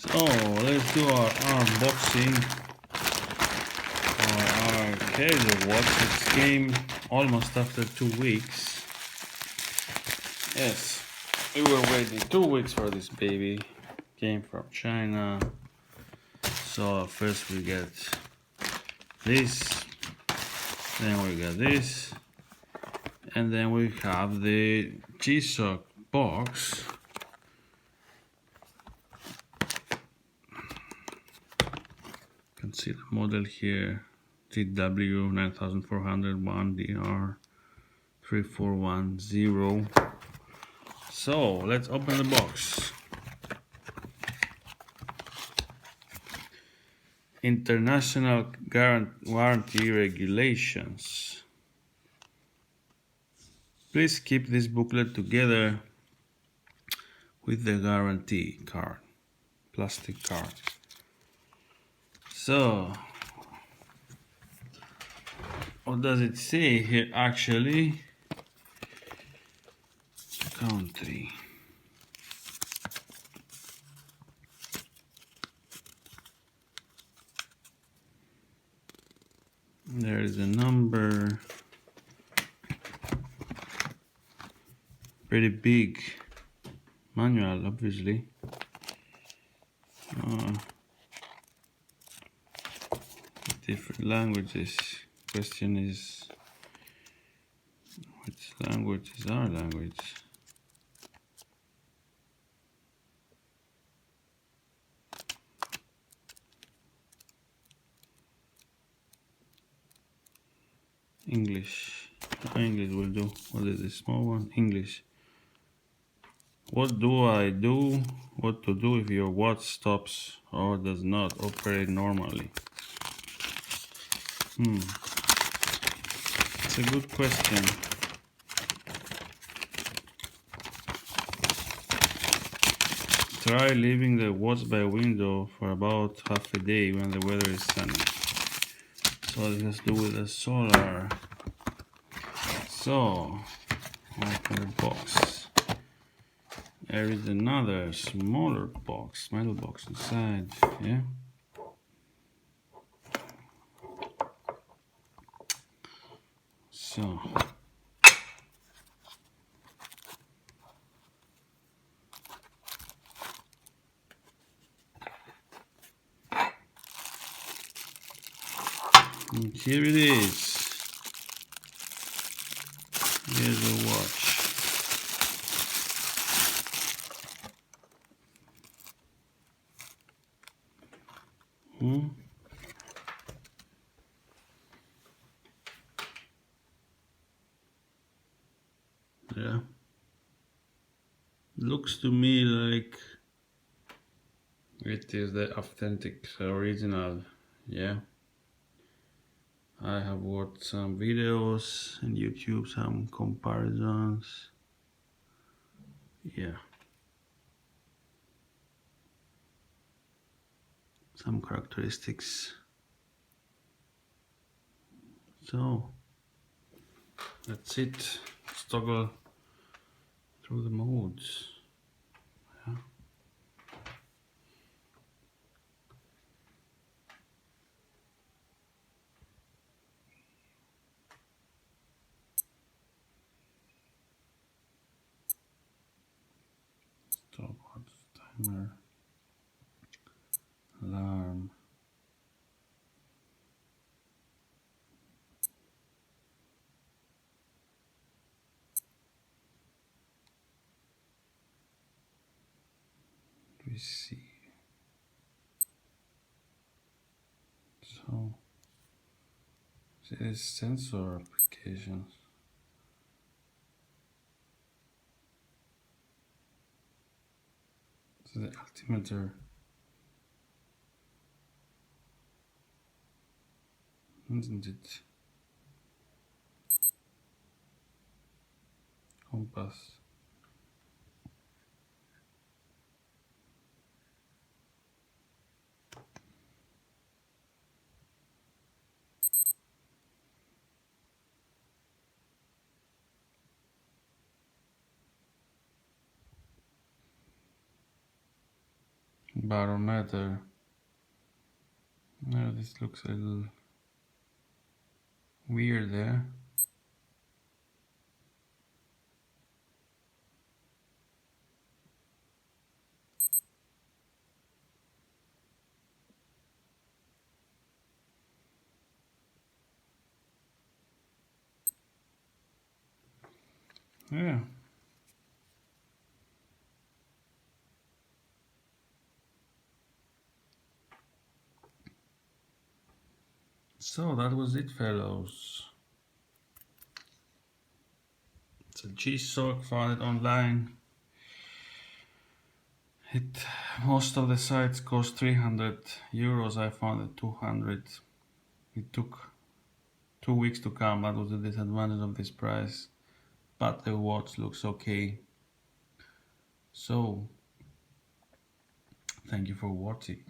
So let's do our unboxing of our Casio watch. It came almost after 2 weeks. Yes, we were waiting 2 weeks for this baby. Came from China. So first we get this, then we got this, and then we have the G-Shock box. You can see the model here, TW 9401 DR 3410. So let's open the box. International warranty regulations. Please keep this booklet together with the guarantee card, plastic card. So, what does it say here actually? Country. There is a number. Pretty big manual, obviously. Different languages. Question is, which language is our language? English. English will do. What is this small one? English. What do I do? What to do if your watch stops or does not operate normally? It's a good question. Try leaving the watch by window for about half a day when the weather is sunny. So it has to do with the solar. So, open the box. There is another smaller box, metal box inside, yeah? So, and here it is. Here's the watch. Yeah. Looks to me like it is the authentic original, yeah. I have watched some videos on YouTube, some comparisons. Yeah. Some characteristics. So that's it. Let's toggle through the modes. Yeah. Stopwatch, timer, alarm. We see. So there is sensor applications. So the altimeter. Isn't it? Compass. barometer. Now this looks a little weird there. Yeah. So that was it, fellows. It's a G-Shock, found it online. Most of the sites cost 300 euros. I found it 200. It took 2 weeks to come. That was the disadvantage of this price. But the watch looks okay. So, thank you for watching.